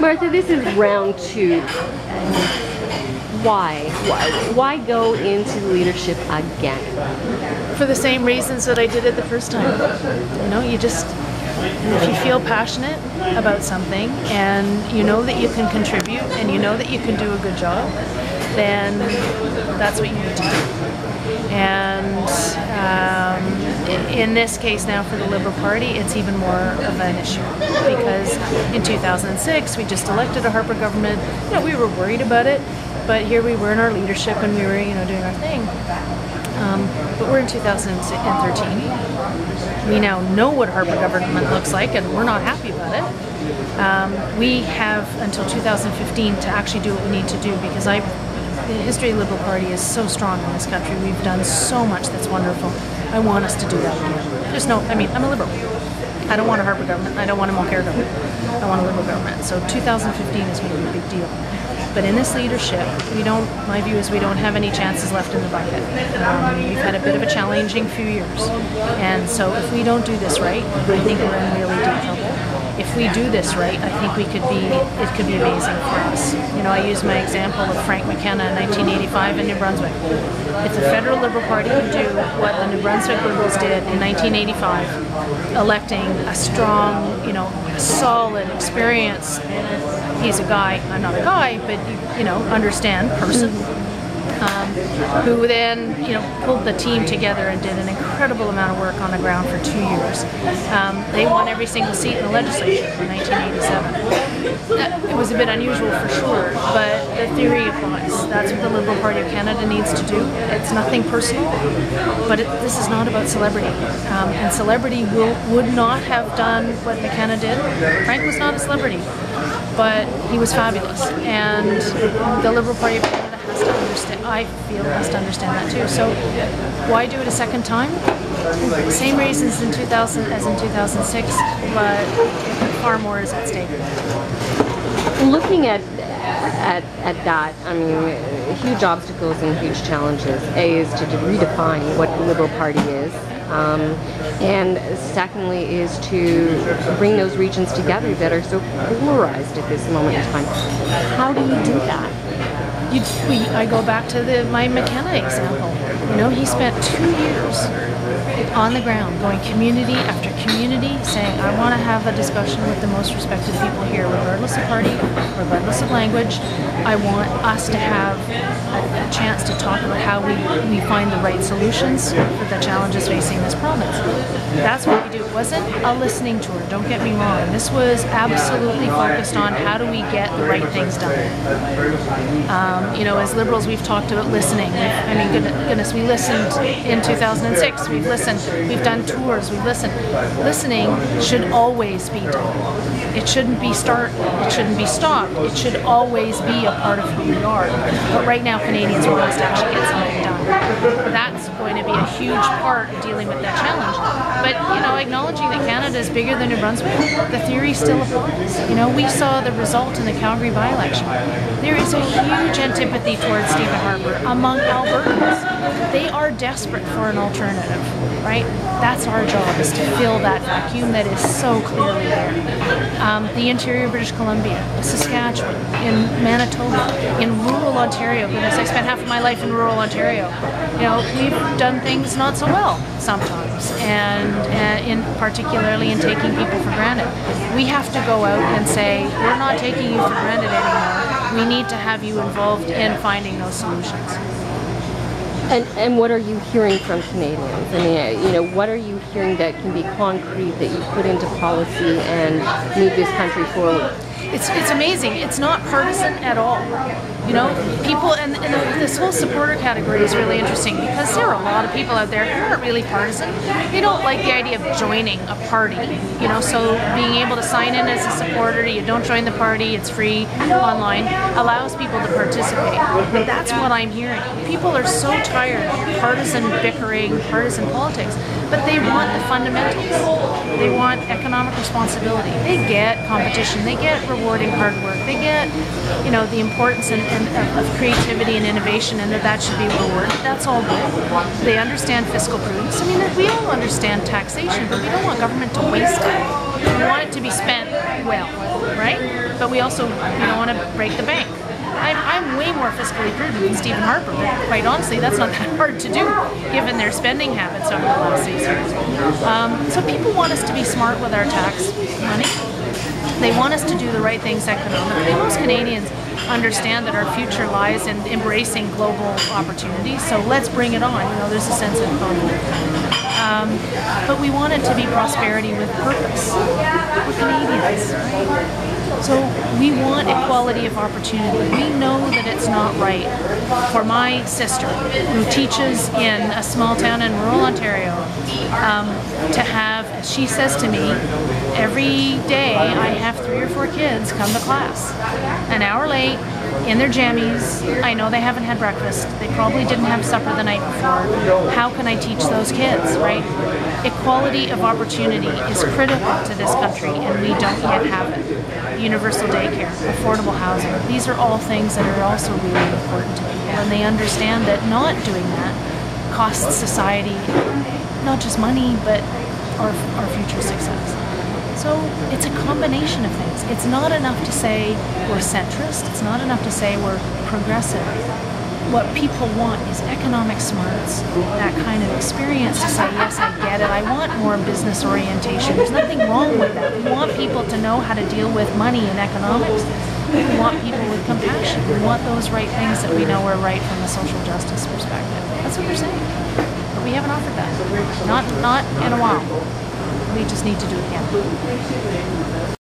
Martha, this is round 2. Why? Why go into leadership again? For the same reasons that I did it the first time. You know, if you feel passionate about something and you know that you can contribute and you know that you can do a good job, then that's what you need to do. And in this case now for the Liberal Party, it's even more of an issue because in 2006 we just elected a Harper government. You know, we were worried about it, but here we were in our leadership and we were, you know, doing our thing. But we're in 2013. We now know what Harper government looks like and we're not happy about it. We have until 2015 to actually do what we need to do because the history of the Liberal Party is so strong in this country. We've done so much that's wonderful. I want us to do that again. I'm a Liberal. I don't want a Harper government. I don't want a Mulcair government. I want a Liberal government. So 2015 is going to be a big deal. But in this leadership, my view is we don't have any chances left in the bucket. We've had a bit of a challenging few years. And so if we don't do this right, I think we're in really deep trouble. If we do this right, I think it could be amazing for us. You know, I use my example of Frank McKenna in 1985 in New Brunswick. If the federal Liberal Party can do what the New Brunswick Liberals did in 1985, electing a strong, you know, solid, experienced, he's a guy, I'm not a guy, but you know, understand person, who then, you know, pulled the team together and did an incredible amount of work on the ground for 2 years. They won every single seat in the legislature in 1987. It was a bit unusual for sure, but the theory applies. That's what the Liberal Party of Canada needs to do. It's nothing personal, but this is not about celebrity. And celebrity would not have done what McKenna did. Frank was not a celebrity, but he was fabulous. And the Liberal Party of Canada has to understand, I feel, has to understand that too. So why do it a second time? Same reasons in 2000 as in 2006, but far more is at stake. Looking at that, I mean, huge obstacles and huge challenges. A is to redefine what the Liberal Party is. And secondly is to bring those regions together that are so polarized at this moment in time. How do you do that? I go back to my McKenna example. You know, he spent 2 years on the ground, going community after community, saying, I want to have a discussion with the most respected people here, regardless of party, regardless of language. I want us to have a chance to talk about how we find the right solutions for the challenges facing this province. That's what we do. It wasn't a listening tour, don't get me wrong. This was absolutely focused on how do we get the right things done. You know, as Liberals, we've talked about listening. I mean, goodness, we listened in 2006. We've listened. We've done tours. We've listened. Listening should always be done. It shouldn't be It shouldn't be stopped. It should always be a part of who you are. But right now, Canadians want us to actually get something done. That's going to be a huge part of dealing with that challenge. But you know, acknowledging that Canada is bigger than New Brunswick, the theory still applies. You know, we saw the result in the Calgary by-election. There is a huge antipathy towards Stephen Harper among Albertans. They are desperate for an alternative, right? That's our job, is to fill that vacuum that is so clearly there. The interior of British Columbia, Saskatchewan, in Manitoba, in rural Ontario. Goodness, I spent half of my life in rural Ontario. You know, we've done things not so well sometimes, and particularly in taking people for granted. We have to go out and say, we're not taking you for granted anymore. We need to have you involved in finding those solutions. And what are you hearing from Canadians? I mean, you know, what are you hearing that can be concrete that you put into policy and move this country forward? It's amazing. It's not partisan at all. You know, people, and this whole supporter category is really interesting because there are a lot of people out there who aren't really partisan. They don't like the idea of joining a party, you know, so being able to sign in as a supporter, you don't join the party, it's free online, allows people to participate. But that's what I'm hearing. People are so tired of partisan bickering, partisan politics, but they want the fundamentals. They want economic responsibility. They get competition. They get rewarding hard work. They get, you know, the importance of creativity and innovation, and that should be rewarded. That's all good. They understand fiscal prudence. I mean, we all understand taxation, but we don't want government to waste it. We want it to be spent well, right? but we also don't want to break the bank. I'm way more fiscally prudent than Stephen Harper, but quite honestly, that's not that hard to do, given their spending habits over the last 6 years. So people want us to be smart with our tax money. They want us to do the right things economically. Most Canadians understand that our future lies in embracing global opportunities, so let's bring it on. There's a sense of confidence. But we want it to be prosperity with purpose. We're Canadians, right? So we want equality of opportunity. We know that it's not right for my sister, who teaches in a small town in rural Ontario, to have, as she says to me, every day I have 3 or 4 kids come to class, an hour late, in their jammies. I know they haven't had breakfast. They probably didn't have supper the night before. How can I teach those kids, right? Equality of opportunity is critical to this country, and we don't yet have it. Universal daycare, affordable housing. These are all things that are also really important to people, and they understand that not doing that costs society not just money, but our future success. So it's a combination of things. It's not enough to say we're centrist. It's not enough to say we're progressive. What people want is economic smarts, that kind of experience to say, yes, I get it. I want more business orientation. There's nothing wrong with that. We want people to know how to deal with money and economics. We want people with compassion. We want those right things that we know are right from a social justice perspective. That's what they're saying. But we haven't offered that. Not in a while. We just need to do it again.